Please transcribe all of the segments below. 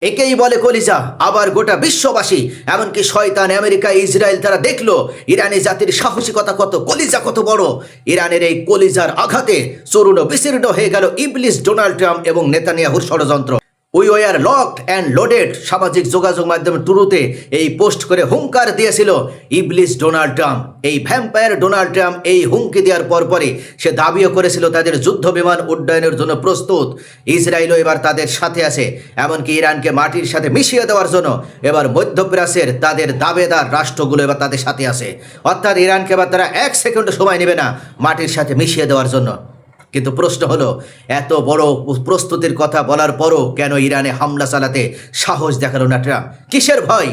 একেই বলে কলিজা। আবার গোটা বিশ্ববাসী, এমনকি শয়তান আমেরিকা, ইসরায়েল, তারা দেখলো ইরানি জাতির সাহসিকতা কত, কলিজা কত বড়। ইরানের এই কলিজার আঘাতে চূর্ণ বিচীর্ণ হয়ে গেল ইবলিস ডোনাল্ড ট্রাম্প এবং নেতানিয়াহুর ষড়যন্ত্র। We were locked and loaded সামাজিক যোগাযোগ মাধ্যম টুরুতে এই পোস্ট করে হুঙ্কার দিয়েছিল ইবলিস ডোনাল্ড ট্রাম্প। এই ভ্যাম্পায়ার ডোনাল্ড ট্রাম্প এই হুমকি দেওয়ার পরপরই সে দাবিও করেছিল তাদের যুদ্ধ বিমান উড্ডয়নের জন্য প্রস্তুত। ইসরায়েলও এবার তাদের সাথে আছে, এমনকি ইরানকে মাটির সাথে মিশিয়ে দেওয়ার জন্য এবার মধ্যপ্রাচ্যের তাদের দাবেদার রাষ্ট্রগুলো এবার তাদের সাথে আছে। অর্থাৎ ইরানকে এবার তারা 1 সেকেন্ড সময় নেবে না মাটির সাথে মিশিয়ে দেওয়ার জন্য। কিন্তু প্রশ্ন হলো, এত বড় প্রস্তুতির কথা বলার পরও কেন ইরানে হামলা চালাতে সাহস দেখালো না ট্রাম্প? কিসের ভয়?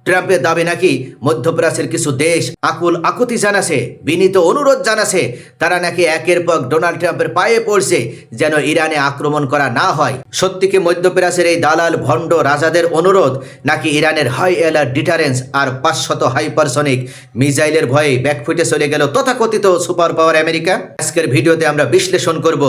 ট্রাম্পের দাবি নাকি মধ্যপ্রাচ্যের কিছু দেশ আকুল আকুতি জানাছে, বিনীত অনুরোধ জানাছে, তারা নাকি একের পর ডোনাল্ড ট্রাম্পের পায়ে পড়ছে যেন ইরানে আক্রমণ করা না হয়। সত্যি কি মধ্যপ্রাচ্যের এই দালাল ভণ্ড রাজাদের অনুরোধ, নাকি ইরানের হাই অ্যালার্ট ডিটারেন্স আর 500 হাইপারসনিক মিসাইলের ভয়ে ব্যাকফুটে চলে গেল তথাকথিত সুপার পাওয়ার আমেরিকা? আজকের ভিডিওতে আমরা বিশ্লেষণ করব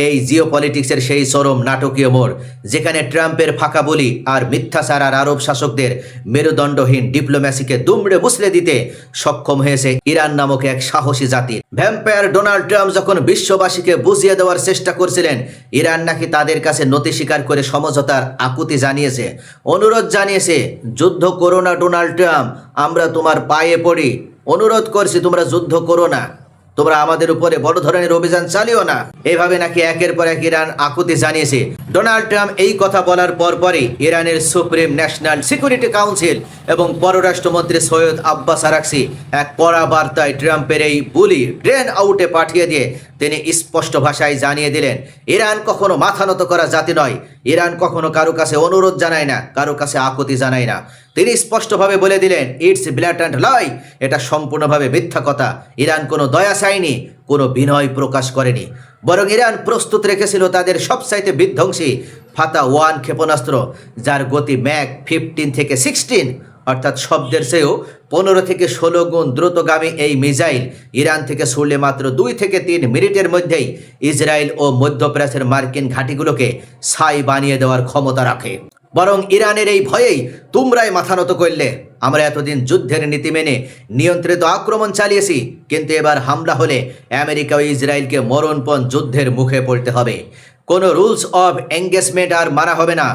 এই জিও পলিটিক্সের সেই চরম নাটকীয় মোড়, যেখানে ট্রাম্পের ফাঁকা বলি আর মিথ্যাচার আর আরব শাসকদের মেরুদণ্ডহীন ডিপ্লোম্যাসিকে দুমড়ে মুছড়ে দিতে সক্ষম হয়েছে ইরান নামক এক সাহসী জাতির। ভ্যাম্পায়ার ডোনাল্ড ট্রাম্প যখন বিশ্ববাসীকে বুঝিয়ে দেওয়ার চেষ্টা করছিলেন ইরান নাকি তাদের কাছে নতি স্বীকার করে সমঝোতার আকুতি জানিয়েছে, অনুরোধ জানিয়েছে, যুদ্ধ করো না ডোনাল্ড ট্রাম্প, আমরা তোমার পায়ে পড়ি, অনুরোধ করছি তোমরা যুদ্ধ করো না, তোমরা আমাদের উপরে বড় ধরনের অভিযান চালিও না, এভাবে নাকি একের পর এক ইরান আকুতি জানিয়েছে। ডোনাল্ড ট্রাম্প এই কথা বলার পরপরই ইরানের সুপ্রিম ন্যাশনাল সিকিউরিটি কাউন্সিল এবং পররাষ্ট্রমন্ত্রী সৈয়দ আব্বাস আরাকচি এক কড়া বার্তায় ট্রাম্পের এই বুলি ড্রেন আউটে পাঠিয়ে দিয়ে তিনি স্পষ্ট ভাষায় জানিয়ে দিলেন, ইরান কখনো মাথা নত করা জাতি নয়, ইরান কখনো কারো কাছে অনুরোধ জানায় না, কারো কাছে আকুতি জানায় না। তিনি স্পষ্টভাবে বলে দিলেন, ইটস ব্ল্যাটান্ট লাই, এটা সম্পূর্ণভাবে মিথ্যা কথা। ইরান কোনো দয়া চায়নি, কোনো বিনয় প্রকাশ করেনি, বরং ইরান প্রস্তুত রেখেছিল তাদের সবচাইতে বিধ্বংসী ফাতা-1 ক্ষেপণাস্ত্র, যার গতি ম্যাক 15 থেকে 16, অর্থাৎ শব্দের চেয়েও 15 থেকে 16 গুণ দ্রুতগামী এই মিসাইল ইরান থেকে ছুড়লে মাত্র 2 থেকে 3 মিনিটের মধ্যেই ইসরায়েল ও মধ্যপ্রাচ্যের মার্কিন ঘাঁটিগুলোকে ছাই বানিয়ে দেওয়ার ক্ষমতা রাখে। বরং ইরানের এই ভয়েই তোমরাই মাথা নত করলে। আমরা এতদিন যুদ্ধের নীতি মেনে নিয়ন্ত্রিত আক্রমণ চালিয়েছি, কিন্তু এবার হামলা হলে আমেরিকা ও ইসরায়েলকে মরণপণ যুদ্ধের মুখে পড়তে হবে। কোনো রুলস অফ এঙ্গেজমেন্ট আর মানা হবে না।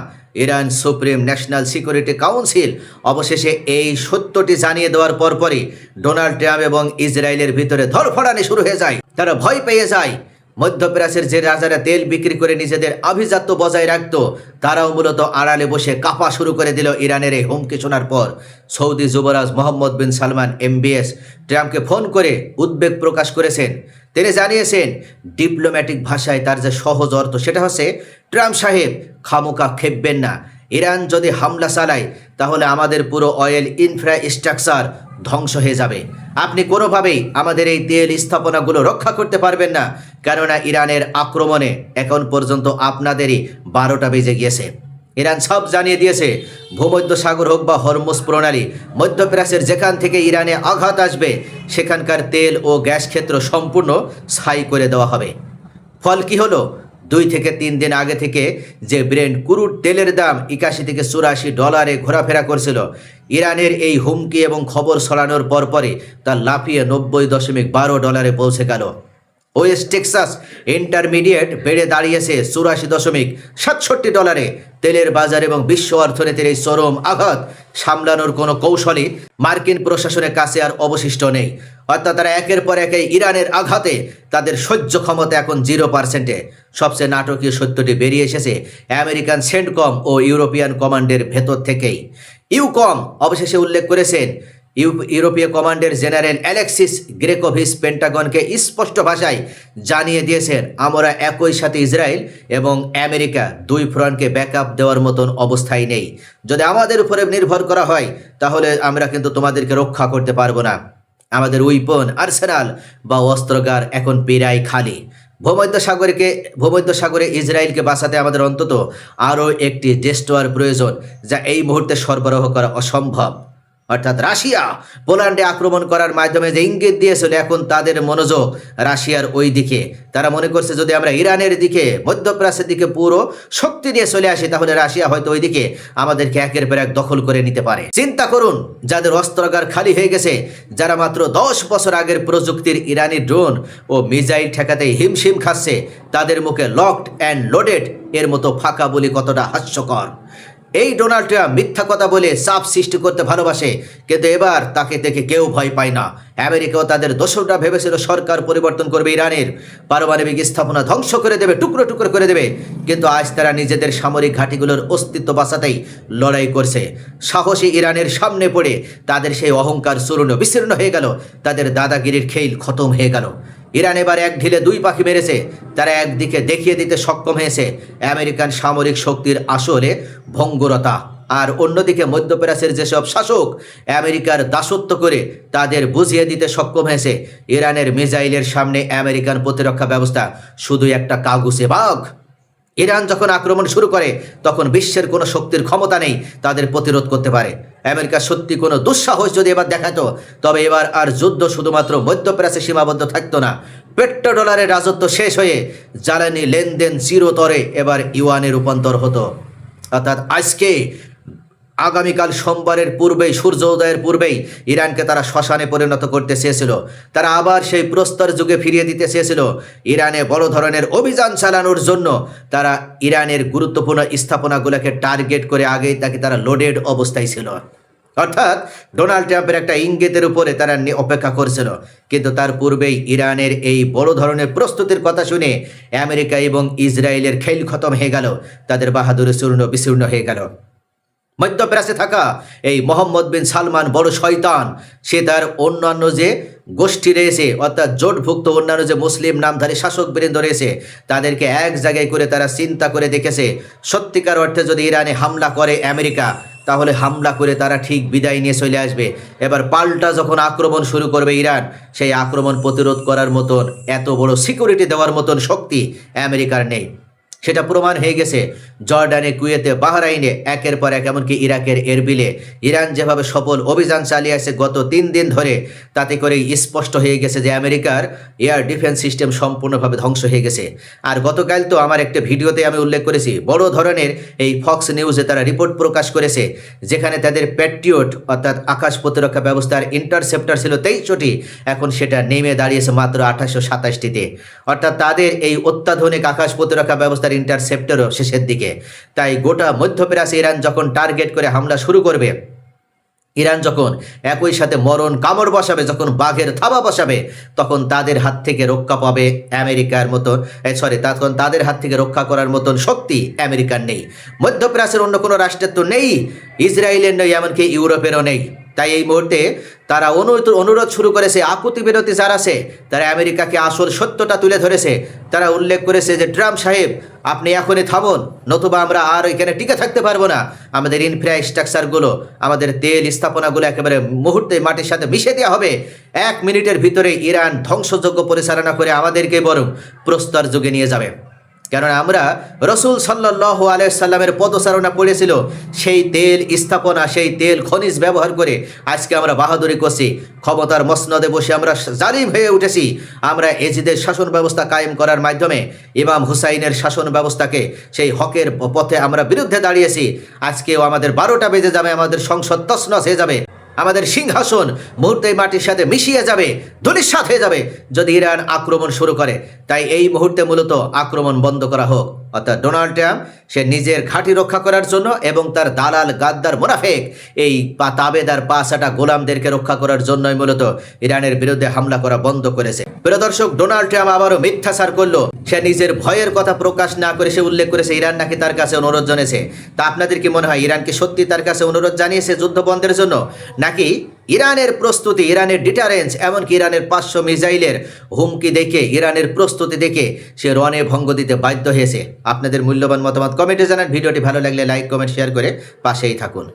Iran supreme national security council অবশেষে এই সত্যটি জানিয়ে দেওয়ার পরপরই ডোনাল্ড ট্রাম্প এবং ইসরায়েলের ভিতরে ধরফড়ানি শুরু হয়ে যায়। তারা ভয় পেয়ে যায়। মধ্যপ্রাচ্যের যে রাজারা তেল বিক্রি করে নিজেদের আভিজাত্য বজায় রাখত, তারাও মূলত আড়ালে বসে কাঁপা শুরু করে দিল ইরানের এই হুমকি শোনার পর। সৌদি যুবরাজ মোহাম্মদ বিন সালমান MBS ট্রাম্পকে ফোন করে উদ্বেগ প্রকাশ করেছেন। তিনি জানিয়েছেন, ডিপ্লোম্যাটিক ভাষায় তার যে সহজ অর্থ সেটা হচ্ছে, ট্রাম্প সাহেব খামোকা খেপবেন না, ইরান যদি হামলা চালায় তাহলে আমাদের পুরো অয়েল ইনফ্রাস্ট্রাকচার ধ্বংস হয়ে যাবে। আপনি কোনোভাবেই আমাদের এই তেল স্থাপনাগুলো রক্ষা করতে পারবেন না, কেননা ইরানের আক্রমণে এখন পর্যন্ত আপনাদেরই 12টা বেজে গিয়েছে। ইরান সব জানিয়ে দিয়েছে, ভূমধ্য সাগর হোক বা হরমুজ প্রণালী, মধ্যপ্রাচ্যের যেখান থেকে ইরানে আঘাত আসবে সেখানকার তেল ও গ্যাস ক্ষেত্র সম্পূর্ণ ছাই করে দেওয়া হবে। ফল কি হলো? 2 থেকে 3 দিন আগে থেকে যে ব্রেন্ট ক্রুড তেলের দাম 81 থেকে 84 ডলারে ঘোরাফেরা করছিল, ইরানের এই হুমকি এবং খবর ছড়ানোর পরপরই তা লাফিয়ে 90.12 ডলারে পৌঁছে গেল। ওয়েস্ট টেক্সাস ইন্টারমিডিয়েট বেড়ে দাঁড়িয়েছে 84.67 ডলারে। তেলের বাজার এবং বিশ্ব অর্থনীতির এই চরম আঘাত সামলানোর কোনো কৌশলই মার্কিন প্রশাসনের কাছে আর অবশিষ্ট নেই। অর্থাৎ তারা একের পর এক ইরানের আঘাতে তাদের সহ্য ক্ষমতা এখন 0%-এ। সবচেয়ে নাটকীয় সত্যটি বেরিয়ে এসেছে আমেরিকান সেন্টকম ও ইউরোপিয়ান কমান্ডের ভেতর থেকেই। ইউকম অবশেষে উল্লেখ করেছেন, ইউরোপীয় কমান্ডার জেনারেল অ্যালেক্সিস গ্রেকোভিচ পেন্টাগনকে স্পষ্ট ভাষায় জানিয়ে দিয়েছেন, আমরা একই সাথে ইসরায়েল এবং আমেরিকা 2 ফ্রন্টকে ব্যাকআপ দেওয়ার মতন অবস্থায় নেই। যদি আমাদের উপরে নির্ভর করা হয় তাহলে আমরা কিন্তু তোমাদেরকে রক্ষা করতে পারবো না। আমাদের উইপন আর্সেনাল বা অস্ত্রাগার এখন প্রায় খালি। ভূমধ্যসাগরে ইসরায়েলকে বাঁচাতে আমাদের অন্তত আরও একটি ডেস্ট্রয়ার প্রয়োজন, যা এই মুহূর্তে সরবরাহ করা অসম্ভব। অর্থাৎ রাশিয়া পোল্যান্ডে আক্রমণ করার মাধ্যমে যে ইঙ্গিত দিয়েছিল, এখন তাদের মনোযোগ রাশিয়ার ওই দিকে। তারা মনে করছে যদি আমরা ইরানের দিকে, মধ্যপ্রাচ্যের দিকে পুরো শক্তি নিয়ে চলে আসি, তাহলে রাশিয়া হয়তো ওই দিকে আমাদেরকে একের পর এক দখল করে নিতে পারে। চিন্তা করুন, যাদের অস্ত্রাগার খালি হয়ে গেছে, যারা মাত্র 10 বছর আগের প্রযুক্তির ইরানি ড্রোন ও মিসাইল ঠেকাতে হিমশিম খাচ্ছে, তাদের মুখে লকড অ্যান্ড লোডেড এর মতো ফাঁকা বলি কতটা হাস্যকর। এই ডোনাল্ড ট্রাম্প মিথ্যা কথা বলে চাপ সৃষ্টি করতে ভালোবাসে, কিন্তু এবার তাকে দেখে কেউ ভয় পায় না। আমেরিকাও তাদের দোসররা ভেবেছিল সরকার পরিবর্তন করবে, ইরানের পারমাণবিক স্থাপনা ধ্বংস করে দেবে, টুকরো টুকরো করে দেবে, কিন্তু আজ তারা নিজেদের সামরিক ঘাঁটিগুলোর অস্তিত্ব বাঁচাতেই লড়াই করছে। সাহসী ইরানের সামনে পড়ে তাদের সেই অহংকার চূর্ণ বিচূর্ণ হয়ে গেল, তাদের দাদাগিরির খেল খতম হয়ে গেল। ইরান এবার এক ঢিলে দুই পাখি মেরেছে। তারা একদিকে দেখিয়ে দিতে সক্ষম হয়েছে আমেরিকান সামরিক শক্তির আসলে ভঙ্গুরতা, আর অন্যদিকে মধ্যপ্রাচ্যের যেসব শাসক আমেরিকার দাসত্ব করে তাদের বুঝিয়ে দিতে সক্ষম হয়েছে ইরানের মিসাইলের সামনে আমেরিকান প্রতিরক্ষা ব্যবস্থা শুধু একটা কাগুজে বাঘ। ইরান যখন আক্রমণ শুরু করে তখন বিশ্বের কোনো শক্তির ক্ষমতা নেই তাদের প্রতিরোধ করতে পারে। আমেরিকা সত্যি কোনো দুঃসাহস যদি এবার দেখাতো, তবে এবার আর যুদ্ধ শুধুমাত্র মধ্যপ্রাচ্যে সীমাবদ্ধ থাকতো না। পেট্রোডলারের রাজত্ব শেষ হয়ে জ্বালানি লেনদেন চিরতরে এবার ইউয়ানে রূপান্তর হতো। অর্থাৎ আগামীকাল সোমবারের পূর্বেই, সূর্য উদয়ের পূর্বেই ইরানকে তারা শ্মশানে পরিণত করতে চেয়েছিল। তারা আবার সেই প্রস্তর যুগে ফিরিয়ে দিতে চেয়েছিল। ইরানে বড় ধরনের অভিযান চালানোর জন্য তারা ইরানের গুরুত্বপূর্ণ স্থাপনাগুলোকে টার্গেট করে আগেই তারা লোডেড অবস্থায় ছিল। অর্থাৎ ডোনাল্ড ট্রাম্পের একটা ইঙ্গিতের উপরে তারা অপেক্ষা করছিল, কিন্তু তার পূর্বেই ইরানের এই বড় ধরনের প্রস্তুতির কথা শুনে আমেরিকা এবং ইসরায়েলের খেল খতম হয়ে গেল, তাদের বাহাদুরি চূর্ণ বিচূর্ণ হয়ে গেল। মধ্যপ্রাচ্যে থাকা এই মোহাম্মদ বিন সালমান বড় শয়তান, সে তার অন্যান্য যে গোষ্ঠী রয়েছে, অর্থাৎ জোটভুক্ত অন্যান্য যে মুসলিম নামধারী শাসকবৃন্দ রয়েছে, তাদেরকে এক জায়গায় করে তারা চিন্তা করে দেখেছে সত্যিকার অর্থে যদি ইরানে হামলা করে আমেরিকা, তাহলে হামলা করে তারা ঠিক বিদায় নিয়ে চলে আসবে। এবার পাল্টা যখন আক্রমণ শুরু করবে ইরান, সেই আক্রমণ প্রতিরোধ করার মতন এত বড় সিকিউরিটি দেওয়ার মতন শক্তি আমেরিকার নেই। সেটা প্রমাণ হয়ে গেছে জর্ডানে, কুয়েতে, বাহরাইনে, একের পর এক, এমনকি ইরাকের এরবিলে ইরান যেভাবে সফল অভিযান চালিয়ে আসছে গত 3 দিন ধরে, তাতে করেই স্পষ্ট হয়ে গেছে যে আমেরিকার এয়ার ডিফেন্স সিস্টেম সম্পূর্ণভাবে ধ্বংস হয়ে গেছে। আর গতকাল তো আমার একটা ভিডিওতে আমি উল্লেখ করেছি, বড় ধরনের এই ফক্স নিউজে তারা রিপোর্ট প্রকাশ করেছে, যেখানে তাদের প্যাট্রিয়ট অর্থাৎ আকাশ প্রতিরক্ষা ব্যবস্থার ইন্টারসেপ্টর ছিল 23টি, এখন সেটা নেমে দাঁড়িয়েছে মাত্র 827টিতে। অর্থাৎ তাদের এই অত্যাধুনিক আকাশ প্রতিরক্ষা ব্যবস্থার ইন্টারসেপ্টরও শেষের দিকে। তাই গোটা মধ্যপ্রাচ্যে ইরান যখন টার্গেট করে হামলা শুরু করবে, ইরান যখন একই সাথে মরণ কামড় বসাবে, যখন বাঘের থাবা বসাবে, তখন তাদের হাত থেকে রক্ষা পাবে আমেরিকার মতন, তখন তাদের হাত থেকে রক্ষা করার মতন শক্তি আমেরিকার নেই। মধ্যপ্রাচ্যের অন্য কোনো রাষ্ট্রের তো নেই, ইসরায়েলের নেই, এমনকি ইউরোপেরও নেই। তাই এই মুহূর্তে তারা অনুরোধ শুরু করেছে, আকুতি বিরতি যারা আছে তারা আমেরিকাকে আসল সত্যটা তুলে ধরেছে। তারা উল্লেখ করেছে যে ট্রাম্প সাহেব, আপনি এখনই থামুন, নতুবা আমরা আর এখানে টিকে থাকতে পারবো না। আমাদের ইনফ্রাস্ট্রাকচারগুলো, আমাদের তেল স্থাপনাগুলো একেবারে মুহূর্তে মাটির সাথে মিশে দেওয়া হবে। 1 মিনিটের ভিতরে ইরান ধ্বংসযজ্ঞ পরিচালনা করে আমাদেরকে বরং প্রস্তর যুগে নিয়ে যাবে। কারণ আমরা রসুল সাল্লাল্লাহু আলাইহি সাল্লামের পদচারণা পড়েছিল, সেই তেল স্থাপনা, সেই তেল খনিজ ব্যবহার করে আজকে আমরা বাহাদুরি করছি, ক্ষমতার মসনদে বসে আমরা জালিম হয়ে উঠেছি। আমরা এজিদের শাসন ব্যবস্থা কায়েম করার মাধ্যমে ইমাম হুসাইনের শাসন ব্যবস্থাকে, সেই হকের পথে আমরা বিরুদ্ধে দাঁড়িয়েছি। আজকেও আমাদের 12টা বেজে যাবে, আমাদের সংসদ তছনছ হয়ে যাবে, আমাদের সিংহাসন মুহূর্তেই মাটির সাথে মিশিয়ে যাবে, ধূলিসাৎ হয়ে যাবে যদি ইরান আক্রমণ শুরু করে। তাই এই মুহূর্তে মূলত আক্রমণ বন্ধ করা হোক। অর্থাৎ ডোনাল্ড ট্রাম্প সে নিজের ঘাঁটি রক্ষা করার জন্য এবং তার দালাল, গাদ্দার, মুনাফেক, এই তাবেদার পাঁচটা গোলামদেরকে রক্ষা করার জন্যই মূলত ইরানের বিরুদ্ধে হামলা করা বন্ধ করেছে। প্রিয় দর্শক, ডোনাল্ড ট্রাম্প আবারও মিথ্যাচার করলো। সে নিজের ভয়ের কথা প্রকাশ না করে সে উল্লেখ করেছে ইরান নাকি তার কাছে অনুরোধ জানিয়েছে। তা আপনাদের কি মনে হয়, ইরান কি সত্যি তার কাছে অনুরোধ জানিয়েছে যুদ্ধ বন্ধের জন্য, নাকি ইরানের প্রস্তুতি, ইরানের ডিটারেন্স, এমনকি ইরানের 500 মিসাইলের হুমকি দেখে, ইরানের প্রস্তুতি দেখে সে রণে ভঙ্গ দিতে বাধ্য হয়েছে? আপনাদের মূল্যবান মতামত কমেন্টে জানান। ভিডিওটি ভালো লাগলে লাইক, কমেন্ট, শেয়ার করে পাশেই থাকুন।